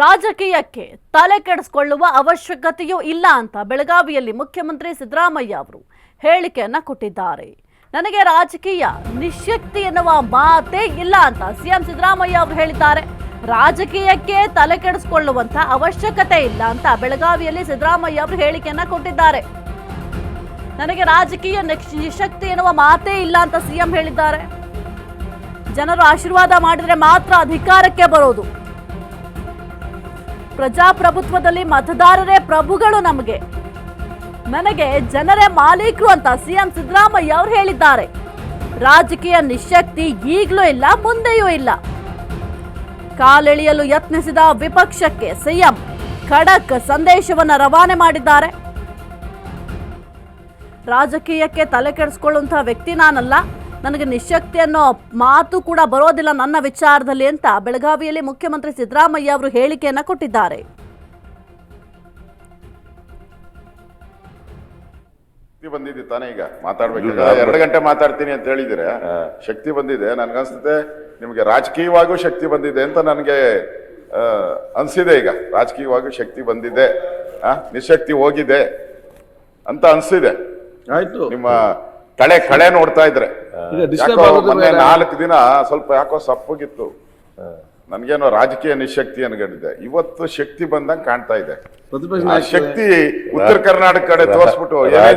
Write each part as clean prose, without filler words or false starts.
ರಾಜಕೀಯಕ್ಕೆ ತಲೆ ಕೆಡಿಸಿಕೊಳ್ಳುವ ಅವಶ್ಯಕತೆಯೂ ಇಲ್ಲ ಅಂತ ಬೆಳಗಾವಿಯಲ್ಲಿ ಮುಖ್ಯಮಂತ್ರಿ ಸಿದ್ದರಾಮಯ್ಯ ಅವರು ಹೇಳಿಕೆಯನ್ನ ಕೊಟ್ಟಿದ್ದಾರೆ. ನನಗೆ ರಾಜಕೀಯ ನಿಶ್ಯಕ್ತಿ ಎನ್ನುವ ಮಾತೇ ಇಲ್ಲ ಅಂತ ಸಿಎಂ ಸಿದ್ದರಾಮಯ್ಯ ಅವರು ಹೇಳಿದ್ದಾರೆ. ರಾಜಕೀಯಕ್ಕೆ ತಲೆ ಕೆಡಿಸಿಕೊಳ್ಳುವಂತ ಅವಶ್ಯಕತೆ ಇಲ್ಲ ಅಂತ ಬೆಳಗಾವಿಯಲ್ಲಿ ಸಿದ್ದರಾಮಯ್ಯ ಅವರು ಹೇಳಿಕೆಯನ್ನ ಕೊಟ್ಟಿದ್ದಾರೆ. ನನಗೆ ರಾಜಕೀಯ ನಿಶ್ಯಕ್ತಿ ಎನ್ನುವ ಮಾತೇ ಇಲ್ಲ ಅಂತ ಸಿಎಂ ಹೇಳಿದ್ದಾರೆ. ಜನರು ಆಶೀರ್ವಾದ ಮಾಡಿದ್ರೆ ಮಾತ್ರ ಅಧಿಕಾರಕ್ಕೆ ಬರೋದು. ಪ್ರಜಾಪ್ರಭುತ್ವದಲ್ಲಿ ಮತದಾರರೇ ಪ್ರಭುಗಳು. ನನಗೆ ಜನರೇ ಮಾಲೀಕರು ಅಂತ ಸಿಎಂ ಸಿದ್ದರಾಮಯ್ಯ ಅವರು ಹೇಳಿದ್ದಾರೆ. ರಾಜಕೀಯ ನಿಶ್ಯಕ್ತಿ ಈಗಲೂ ಇಲ್ಲ, ಮುಂದೆಯೂ ಇಲ್ಲ. ಕಾಲೆಳೆಯಲು ಯತ್ನಿಸಿದ ವಿಪಕ್ಷಕ್ಕೆ ಸಿಎಂ ಖಡಕ್ ಸಂದೇಶವನ್ನ ರವಾನೆ ಮಾಡಿದ್ದಾರೆ. ರಾಜಕೀಯಕ್ಕೆ ತಲೆ ಕೆಡಿಸಿಕೊಳ್ಳುವಂತಹ ವ್ಯಕ್ತಿ ನಾನಲ್ಲ, ನನಗೆ ನಿಶ್ಯಕ್ತಿ ಅನ್ನೋ ಮಾತು ಕೂಡ ಬರೋದಿಲ್ಲ ನನ್ನ ವಿಚಾರದಲ್ಲಿ ಅಂತ ಬೆಳಗಾವಿಯಲ್ಲಿ ಮುಖ್ಯಮಂತ್ರಿ ಸಿದ್ದರಾಮಯ್ಯ ಅವರು ಹೇಳಿಕೆಯನ್ನ ಕೊಟ್ಟಿದ್ದಾರೆ. ಬಂದಿದೆ ತಾನೇ, ಈಗ ಮಾತಾಡ್ಬೇಕು. 2 ಗಂಟೆ ಮಾತಾಡ್ತೀನಿ ಅಂತ ಹೇಳಿದ್ರೆ ಶಕ್ತಿ ಬಂದಿದೆ. ನನ್ಗನ್ಸುತ್ತೆ ನಿಮ್ಗೆ ರಾಜಕೀಯವಾಗೂ ಶಕ್ತಿ ಬಂದಿದೆ ಅಂತ ನನಗೆ ಅನ್ಸಿದೆ. ಈಗ ರಾಜಕೀಯವಾಗೂ ಶಕ್ತಿ ಬಂದಿದೆ, ನಿಶಕ್ತಿ ಹೋಗಿದೆ ಅಂತ ಅನ್ಸಿದೆ. ಆಯ್ತು, ನಿಮ್ಮ ಕಳೆ ನೋಡ್ತಾ ಇದ್ರೆ ಮೊನ್ನೆ 4 ದಿನ ಸ್ವಲ್ಪ ಯಾಕೋ ಸಪ್ಪಗಿತ್ತು. ನನ್ಗೇನೋ ರಾಜಕೀಯ ನಿಶಕ್ತಿ ಅನ್ಕೊಂಡಿದ್ದೆ. ಇವತ್ತು ಶಕ್ತಿ ಬಂದಂಗೆ ಕಾಣ್ತಾ ಇದೆ. ಶಕ್ತಿ ಉತ್ತರ ಕರ್ನಾಟಕ ಕಡೆ ತೋರಿಸ್ಬಿಟ್ಟು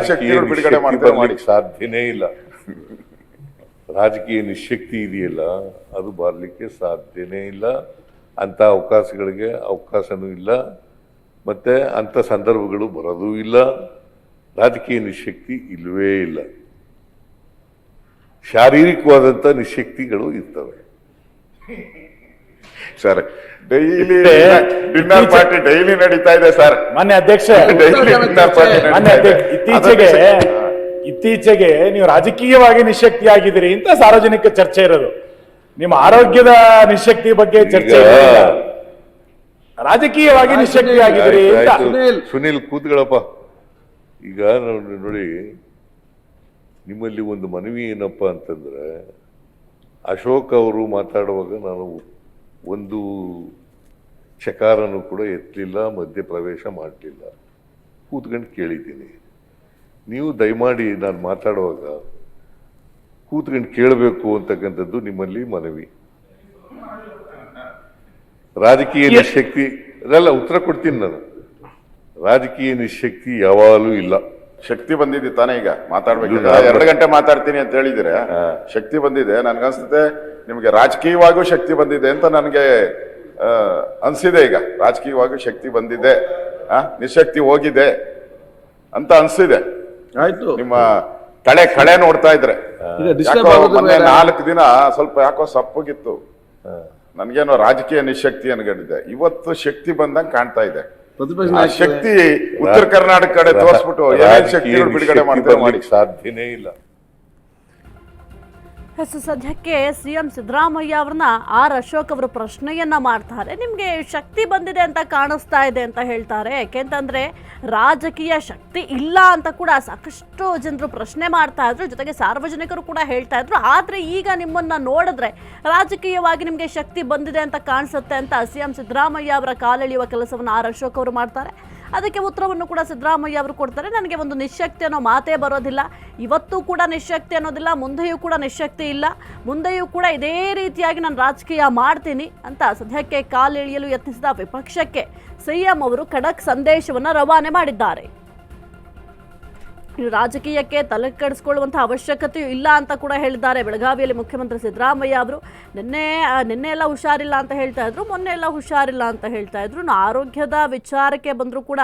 ಶಕ್ತಿಗಳು ಬಿಡುಗಡೆ ಮಾಡಿ ಸಾಧ್ಯನೇ ಇಲ್ಲ. ರಾಜಕೀಯ ನಿಶಕ್ತಿ ಇದೆಯಲ್ಲ, ಅದು ಬರಲಿಕ್ಕೆ ಸಾಧ್ಯನೇ ಇಲ್ಲ. ಅಂತ ಅವಕಾಶಗಳಿಗೆ ಅವಕಾಶನೂ ಇಲ್ಲ, ಮತ್ತೆ ಅಂತ ಸಂದರ್ಭಗಳು ಬರೋದೂ ಇಲ್ಲ. ರಾಜಕೀಯ ನಿಶಕ್ತಿ ಇಲ್ಲವೇ ಇಲ್ಲ. ಶಾರೀರಿಕವಾದಂಥ ನಿಶಕ್ತಿಗಳು ಇರ್ತವೆ. Sir, daily dinner party daily ನಡೀತಾ ಇದೆ ಸರ್. ಮಾನ್ಯ ಅಧ್ಯಕ್ಷ, ಇತ್ತೀಚೆಗೆ ನೀವು ರಾಜಕೀಯವಾಗಿ ನಿಶಕ್ತಿ ಆಗಿದ್ದೀರಿ ಅಂತ ಸಾರ್ವಜನಿಕ ಚರ್ಚೆ ಇರೋದು. ನಿಮ್ಮ ಆರೋಗ್ಯದ ನಿಶಕ್ತಿ ಬಗ್ಗೆ ಚರ್ಚೆ ರಾಜಕೀಯವಾಗಿ ನಿಶಕ್ತಿ ಆಗಿದ್ದೀರಿ ಅಂತ. ಸುನೀಲ್ ಕೂತ್ಗಳಪ್ಪ. ಈಗ ನೋಡಿ, ನಿಮ್ಮಲ್ಲಿ ಒಂದು ಮನವಿ ಏನಪ್ಪ ಅಂತಂದ್ರೆ, ಅಶೋಕ್ ಅವರು ಮಾತಾಡುವಾಗ ನಾನು ಒಂದು ಚಕಾರನು ಕೂಡ ಎತ್ತಲಿಲ್ಲ, ಮಧ್ಯ ಪ್ರವೇಶ ಮಾಡಲಿಲ್ಲ, ಕೂತ್ಕೊಂಡು ಕೇಳಿದ್ದೀನಿ. ನೀವು ದಯಮಾಡಿ ನಾನು ಮಾತಾಡುವಾಗ ಕೂತ್ಕೊಂಡು ಕೇಳಬೇಕು ಅಂತಕ್ಕಂಥದ್ದು ನಿಮ್ಮಲ್ಲಿ ಮನವಿ. ರಾಜಕೀಯ ನಿಶಕ್ತಿ ಅದೆಲ್ಲ ಉತ್ತರ ಕೊಡ್ತೀನಿ ನಾನು. ರಾಜಕೀಯ ನಿಶಕ್ತಿ ಯಾವಾಗಲೂ ಇಲ್ಲ. ಶಕ್ತಿ ಬಂದಿದೆ ತಾನೇ, ಈಗ ಮಾತಾಡ್ಬೇಕು. 2 ಗಂಟೆ ಮಾತಾಡ್ತೀನಿ ಅಂತ ಹೇಳಿದ್ರೆ ಶಕ್ತಿ ಬಂದಿದೆ. ನನ್ಗನ್ಸುತ್ತೆ ನಿಮ್ಗೆ ರಾಜಕೀಯವಾಗೂ ಶಕ್ತಿ ಬಂದಿದೆ ಅಂತ ನನಗೆ ಅನ್ಸಿದೆ. ಈಗ ರಾಜಕೀಯವಾಗೂ ಶಕ್ತಿ ಬಂದಿದೆ, ನಿಶಕ್ತಿ ಹೋಗಿದೆ ಅಂತ ಅನ್ಸಿದೆ. ಆಯ್ತು, ನಿಮ್ಮ ಕಳೆ ನೋಡ್ತಾ ಇದ್ರೆ ಮೊನ್ನೆ 4 ದಿನ ಸ್ವಲ್ಪ ಯಾಕೋ ಸಪ್ಪಗಿತ್ತು. ನನ್ಗೇನೋ ರಾಜಕೀಯ ನಿಶಕ್ತಿ ಅನ್ಕೊಂಡಿದ್ದೆ. ಇವತ್ತು ಶಕ್ತಿ ಬಂದಂಗೆ ಕಾಣ್ತಾ ಇದೆ. ಶಕ್ತಿ ಉತ್ತರ ಕರ್ನಾಟಕ ಕಡೆ ತೋರಿಸ್ಬಿಟ್ಟು ಶಕ್ತಿಗಳು ಬಿಡುಗಡೆ ಮಾಡಿ ಸಾಧ್ಯನೇ ಇಲ್ಲ. ಸದ್ಯಕ್ಕೆ ಸಿಎಂ ಸಿದ್ದರಾಮಯ್ಯ ಅವ್ರನ್ನ ಅಶೋಕ್ ಅವರು ಪ್ರಶ್ನೆಯನ್ನ ಮಾಡ್ತಾರೆ. ನಿಮ್ಗೆ ಶಕ್ತಿ ಬಂದಿದೆ ಅಂತ ಕಾಣಿಸ್ತಾ ಇದೆ ಅಂತ ಹೇಳ್ತಾರೆ. ಯಾಕೆಂತಂದ್ರೆ ರಾಜಕೀಯ ಶಕ್ತಿ ಇಲ್ಲ ಅಂತ ಕೂಡ ಸಾಕಷ್ಟು ಜನರು ಪ್ರಶ್ನೆ ಮಾಡ್ತಾ ಇದ್ರು, ಜೊತೆಗೆ ಸಾರ್ವಜನಿಕರು ಕೂಡ ಹೇಳ್ತಾ ಇದ್ರು. ಆದ್ರೆ ಈಗ ನಿಮ್ಮನ್ನ ನೋಡಿದ್ರೆ ರಾಜಕೀಯವಾಗಿ ನಿಮ್ಗೆ ಶಕ್ತಿ ಬಂದಿದೆ ಅಂತ ಕಾಣಿಸುತ್ತೆ ಅಂತ ಸಿಎಂ ಸಿದ್ದರಾಮಯ್ಯ ಅವರ ಕಾಲೆಳೆಯುವ ಕೆಲಸವನ್ನು ಅಶೋಕ್ ಅವರು ಮಾಡ್ತಾರೆ. ಅದಕ್ಕೆ ಉತ್ತರವನ್ನು ಕೂಡ ಸಿದ್ದರಾಮಯ್ಯ ಅವರು ಕೊಡ್ತಾರೆ. ನನಗೆ ಒಂದು ನಿಶಕ್ತಿ ಅನ್ನೋ ಮಾತೇ ಬರೋದಿಲ್ಲ, ಇವತ್ತು ಕೂಡ ನಿಶಕ್ತಿ ಅನ್ನೋದಿಲ್ಲ, ಮುಂದೆಯೂ ಕೂಡ ನಿಶಕ್ತಿ ಇಲ್ಲ, ಮುಂದೆಯೂ ಕೂಡ ಇದೇ ರೀತಿಯಾಗಿ ನಾನು ರಾಜಕೀಯ ಮಾಡ್ತೀನಿ ಅಂತ ಸದ್ಯಕ್ಕೆ ಕಾಲೆಳೆಯಲು ಯತ್ನಿಸಿದ ವಿಪಕ್ಷಕ್ಕೆ ಸಿಎಂ ಅವರು ಖಡಕ್ ಸಂದೇಶವನ್ನು ರವಾನೆ ಮಾಡಿದ್ದಾರೆ. ರಾಜಕೀಯಕ್ಕೆ ತಲೆ ಕೆಡಿಸಿಕೊಳ್ಳುವಂತಹ ಅವಶ್ಯಕತೆಯೂ ಇಲ್ಲ ಅಂತ ಕೂಡ ಹೇಳಿದ್ದಾರೆ ಬೆಳಗಾವಿಯಲ್ಲಿ ಮುಖ್ಯಮಂತ್ರಿ ಸಿದ್ದರಾಮಯ್ಯ ಅವರು. ನಿನ್ನೆ ಎಲ್ಲ ಹುಷಾರಿಲ್ಲ ಅಂತ ಹೇಳ್ತಾ ಇದ್ರು, ಮೊನ್ನೆ ಎಲ್ಲ ಹುಷಾರಿಲ್ಲ ಅಂತ ಹೇಳ್ತಾ ಇದ್ರು. ಆರೋಗ್ಯದ ವಿಚಾರಕ್ಕೆ ಬಂದರೂ ಕೂಡ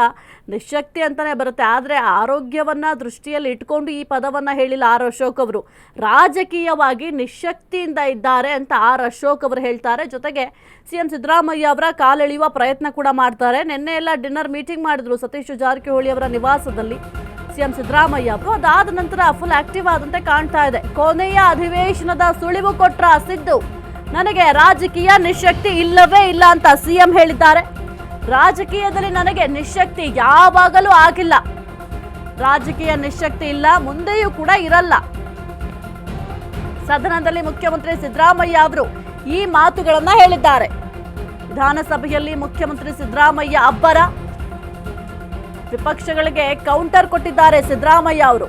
ನಿಶಕ್ತಿ ಅಂತಾನೆ ಬರುತ್ತೆ. ಆದರೆ ಆರೋಗ್ಯವನ್ನ ದೃಷ್ಟಿಯಲ್ಲಿ ಇಟ್ಕೊಂಡು ಈ ಪದವನ್ನ ಹೇಳಿಲ್ಲ ಅಶೋಕ್ ಅವರು. ರಾಜಕೀಯವಾಗಿ ನಿಶಕ್ತಿಯಿಂದ ಇದ್ದಾರೆ ಅಂತ ಅಶೋಕ್ ಅವರು ಹೇಳ್ತಾರೆ. ಜೊತೆಗೆ ಸಿಎಂ ಸಿದ್ದರಾಮಯ್ಯ ಅವರ ಕಾಲೆಳೆಯುವ ಪ್ರಯತ್ನ ಕೂಡ ಮಾಡ್ತಾರೆ. ನಿನ್ನೆ ಎಲ್ಲ ಡಿನ್ನರ್ ಮೀಟಿಂಗ್ ಮಾಡಿದ್ರು ಸತೀಶ್ ಜಾರಕಿಹೊಳಿ ಅವರ ನಿವಾಸದಲ್ಲಿ ಸಿಎಂ ಸಿದ್ದರಾಮಯ್ಯ ಅವರು. ಅದಾದ ನಂತರ ಫುಲ್ ಆಕ್ಟಿವ್ ಆದಂತೆ ಕಾಣ್ತಾ ಇದೆ. ಕೊನೆಯ ಅಧಿವೇಶನದ ಸುಳಿವು ಕೊಟ್ರ ಸಿದ್ದು, ನನಗೆ ರಾಜಕೀಯ ನಿಶಕ್ತಿ ಇಲ್ಲವೇ ಇಲ್ಲ ಅಂತ ಸಿಎಂ ಹೇಳಿದ್ದಾರೆ. ರಾಜಕೀಯದಲ್ಲಿ ನನಗೆ ನಿಶಕ್ತಿ ಯಾವಾಗಲೂ ಆಗಿಲ್ಲ, ರಾಜಕೀಯ ನಿಶಕ್ತಿ ಇಲ್ಲ, ಮುಂದೆಯೂ ಕೂಡ ಇರಲ್ಲ. ಸದನದಲ್ಲಿ ಮುಖ್ಯಮಂತ್ರಿ ಸಿದ್ದರಾಮಯ್ಯ ಅವರು ಈ ಮಾತುಗಳನ್ನ ಹೇಳಿದ್ದಾರೆ. ವಿಧಾನಸಭೆಯಲ್ಲಿ ಮುಖ್ಯಮಂತ್ರಿ ಸಿದ್ದರಾಮಯ್ಯ ಅಬ್ಬರ. ವಿಪಕ್ಷಗಳಿಗೆ ಕೌಂಟರ್ ಕೊಟ್ಟಿದ್ದಾರೆ ಸಿದ್ದರಾಮಯ್ಯ ಅವರು.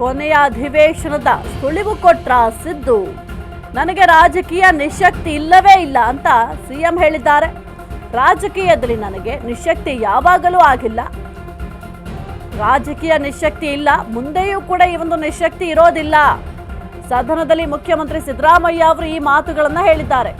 ಕೊನೆಯ ಅಧಿವೇಶನದ ಸುಳಿವು ಕೊಟ್ರ ಸಿದ್ದು. ನನಗೆ ರಾಜಕೀಯ ನಿಶಕ್ತಿ ಇಲ್ಲವೇ ಇಲ್ಲ ಅಂತ ಸಿಎಂ ಹೇಳಿದ್ದಾರೆ. ರಾಜಕೀಯದಲ್ಲಿ ನನಗೆ ನಿಶಕ್ತಿ ಯಾವಾಗಲೂ ಆಗಿಲ್ಲ, ರಾಜಕೀಯ ನಿಶಕ್ತಿ ಇಲ್ಲ, ಮುಂದೆಯೂ ಕೂಡ ಈ ಒಂದು ನಿಶಕ್ತಿ ಇರೋದಿಲ್ಲ. ಸದನದಲ್ಲಿ ಮುಖ್ಯಮಂತ್ರಿ ಸಿದ್ದರಾಮಯ್ಯ ಅವರು ಈ ಮಾತುಗಳನ್ನ ಹೇಳಿದ್ದಾರೆ.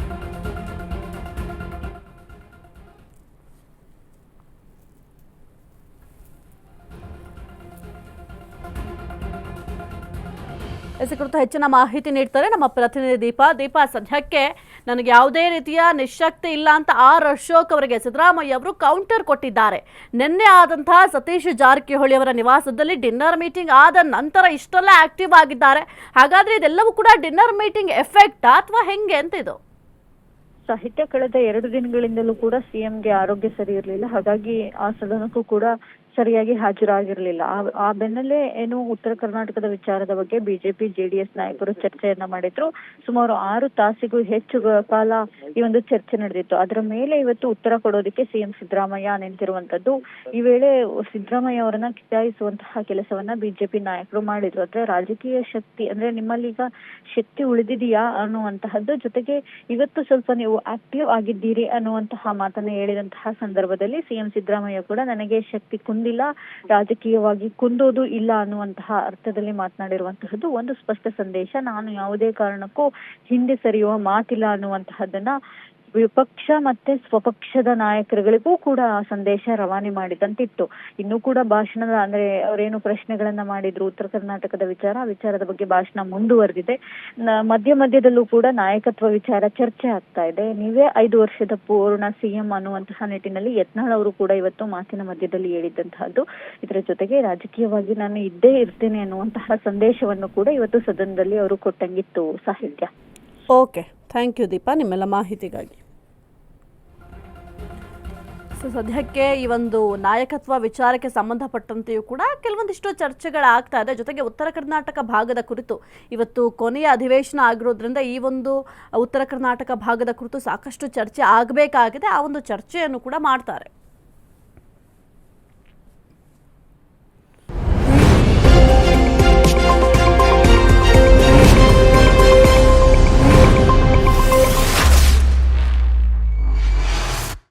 ಈ ಕುರಿತು ಹೆಚ್ಚಿನ ಮಾಹಿತಿ ನೀಡ್ತಾರೆ ನಮ್ಮ ಪ್ರತಿನಿಧಿ ದೀಪಾ. ಸದ್ಯಕ್ಕೆ ನನಗೆ ಯಾವುದೇ ರೀತಿಯ ನಿಶಕ್ತಿ ಇಲ್ಲ ಅಂತ ಆರ್ ಅಶೋಕ್ ಅವರಿಗೆ ಸಿದ್ದರಾಮಯ್ಯ ಅವರು ಕೌಂಟರ್ ಕೊಟ್ಟಿದ್ದಾರೆ. ನಿನ್ನೆ ಆದಂತಹ ಸತೀಶ್ ಜಾರಕಿಹೊಳಿ ಅವರ ನಿವಾಸದಲ್ಲಿ ಡಿನ್ನರ್ ಮೀಟಿಂಗ್ ಆದ ನಂತರ ಇಷ್ಟೆಲ್ಲ ಆಕ್ಟಿವ್ ಆಗಿದ್ದಾರೆ. ಹಾಗಾದ್ರೆ ಇದೆಲ್ಲವೂ ಕೂಡ ಡಿನ್ನರ್ ಮೀಟಿಂಗ್ ಎಫೆಕ್ಟಾ ಅಥವಾ ಹೆಂಗೆ ಅಂತ ಇದು? ಸಾಹಿತ್ಯ ಕಳೆದ 2 ದಿನಗಳಿಂದಲೂ ಕೂಡ ಸಿಎಂಗೆ ಆರೋಗ್ಯ ಸರಿ ಇರಲಿಲ್ಲ. ಹಾಗಾಗಿ ಆ ಸದನಕ್ಕೂ ಕೂಡ ಸರಿಯಾಗಿ ಹಾಜರಾಗಿರ್ಲಿಲ್ಲ. ಆ ಬೆನ್ನಲ್ಲೇ ಏನು ಉತ್ತರ ಕರ್ನಾಟಕದ ವಿಚಾರದ ಬಗ್ಗೆ ಬಿಜೆಪಿ ಜೆಡಿಎಸ್ ನಾಯಕರು ಚರ್ಚೆಯನ್ನ ಮಾಡಿದ್ರು. ಸುಮಾರು 6 ತಾಸಿಗೂ ಹೆಚ್ಚು ಕಾಲ ಈ ಒಂದು ಚರ್ಚೆ ನಡೆದಿತ್ತು. ಅದರ ಮೇಲೆ ಇವತ್ತು ಉತ್ತರ ಕೊಡೋದಕ್ಕೆ ಸಿಎಂ ಸಿದ್ದರಾಮಯ್ಯ ನಿಂತಿರುವಂತದ್ದು. ಈ ವೇಳೆ ಸಿದ್ದರಾಮಯ್ಯ ಅವರನ್ನ ಕಿತ್ತಾಯಿಸುವಂತಹ ಕೆಲಸವನ್ನ ಬಿಜೆಪಿ ನಾಯಕರು ಮಾಡಿದ್ರು. ಅಂದ್ರೆ ರಾಜಕೀಯ ಶಕ್ತಿ ಅಂದ್ರೆ ನಿಮ್ಮಲ್ಲೀಗ ಶಕ್ತಿ ಉಳಿದಿದೆಯಾ ಅನ್ನುವಂತಹದ್ದು, ಜೊತೆಗೆ ಇವತ್ತು ಸ್ವಲ್ಪ ನೀವು ಆಕ್ಟಿವ್ ಆಗಿದ್ದೀರಿ ಅನ್ನುವಂತಹ ಮಾತನ್ನ ಹೇಳಿದಂತಹ ಸಂದರ್ಭದಲ್ಲಿ ಸಿಎಂ ಸಿದ್ದರಾಮಯ್ಯ ಕೂಡ ನನಗೆ ಶಕ್ತಿ ಕುಂದಿಲ್ಲ, ರಾಜಕೀಯವಾಗಿ ಕುಂದೋದು ಇಲ್ಲ ಅನ್ನುವಂತಹ ಅರ್ಥದಲ್ಲಿ ಮಾತನಾಡಿರುವಂತಹದ್ದು ಒಂದು ಸ್ಪಷ್ಟ ಸಂದೇಶ. ನಾನು ಯಾವುದೇ ಕಾರಣಕ್ಕೂ ಹಿಂದೆ ಸರಿಯುವ ಮಾತಿಲ್ಲ ಅನ್ನುವಂತಹದ್ದನ್ನ ವಿಪಕ್ಷ ಮತ್ತೆ ಸ್ವಪಕ್ಷದ ನಾಯಕರುಗಳಿಗೂ ಕೂಡ ಸಂದೇಶ ರವಾನೆ ಮಾಡಿದಂತಿತ್ತು. ಇನ್ನೂ ಕೂಡ ಭಾಷಣದ ಅಂದ್ರೆ ಅವರೇನು ಪ್ರಶ್ನೆಗಳನ್ನ ಮಾಡಿದ್ರು ಉತ್ತರ ಕರ್ನಾಟಕದ ವಿಚಾರದ ಬಗ್ಗೆ ಭಾಷಣ ಮುಂದುವರೆದಿದೆ. ಮಧ್ಯದಲ್ಲೂ ಕೂಡ ನಾಯಕತ್ವ ವಿಚಾರ ಚರ್ಚೆ ಆಗ್ತಾ ಇದೆ. ನೀವೇ 5 ವರ್ಷದ ಪೂರ್ಣ ಸಿಎಂ ಅನ್ನುವಂತಹ ನಿಟ್ಟಿನಲ್ಲಿ ಯತ್ನಾಳ್ ಅವರು ಕೂಡ ಇವತ್ತು ಮಾತಿನ ಮಧ್ಯದಲ್ಲಿ ಹೇಳಿದಂತಹದ್ದು. ಇದರ ಜೊತೆಗೆ ರಾಜಕೀಯವಾಗಿ ನಾನು ಇದ್ದೇ ಇರ್ತೇನೆ ಅನ್ನುವಂತಹ ಸಂದೇಶವನ್ನು ಕೂಡ ಇವತ್ತು ಸದನದಲ್ಲಿ ಅವರು ಕೊಟ್ಟಂಗಿತ್ತು. ಸಾಹಿತ್ಯ. ಓಕೆ, ಥ್ಯಾಂಕ್ ಯು ದೀಪಾ ನಿಮ್ಮೆಲ್ಲ ಮಾಹಿತಿಗಾಗಿ. ಸದ್ಯಕ್ಕೆ ಈ ಒಂದು ನಾಯಕತ್ವ ವಿಚಾರಕ್ಕೆ ಸಂಬಂಧಪಟ್ಟಂತೆಯೂ ಕೂಡ ಕೆಲವೊಂದಿಷ್ಟು ಚರ್ಚೆಗಳಾಗ್ತಾ ಇದೆ. ಜೊತೆಗೆ ಉತ್ತರ ಕರ್ನಾಟಕ ಭಾಗದ ಕುರಿತು ಇವತ್ತು ಕೊನೆಯ ಅಧಿವೇಶನ ಆಗಿರೋದ್ರಿಂದ ಈ ಒಂದು ಉತ್ತರ ಕರ್ನಾಟಕ ಭಾಗದ ಕುರಿತು ಸಾಕಷ್ಟು ಚರ್ಚೆ ಆಗಬೇಕಾಗಿದೆ. ಆ ಒಂದು ಚರ್ಚೆಯನ್ನು ಕೂಡ ಮಾಡ್ತಾರೆ.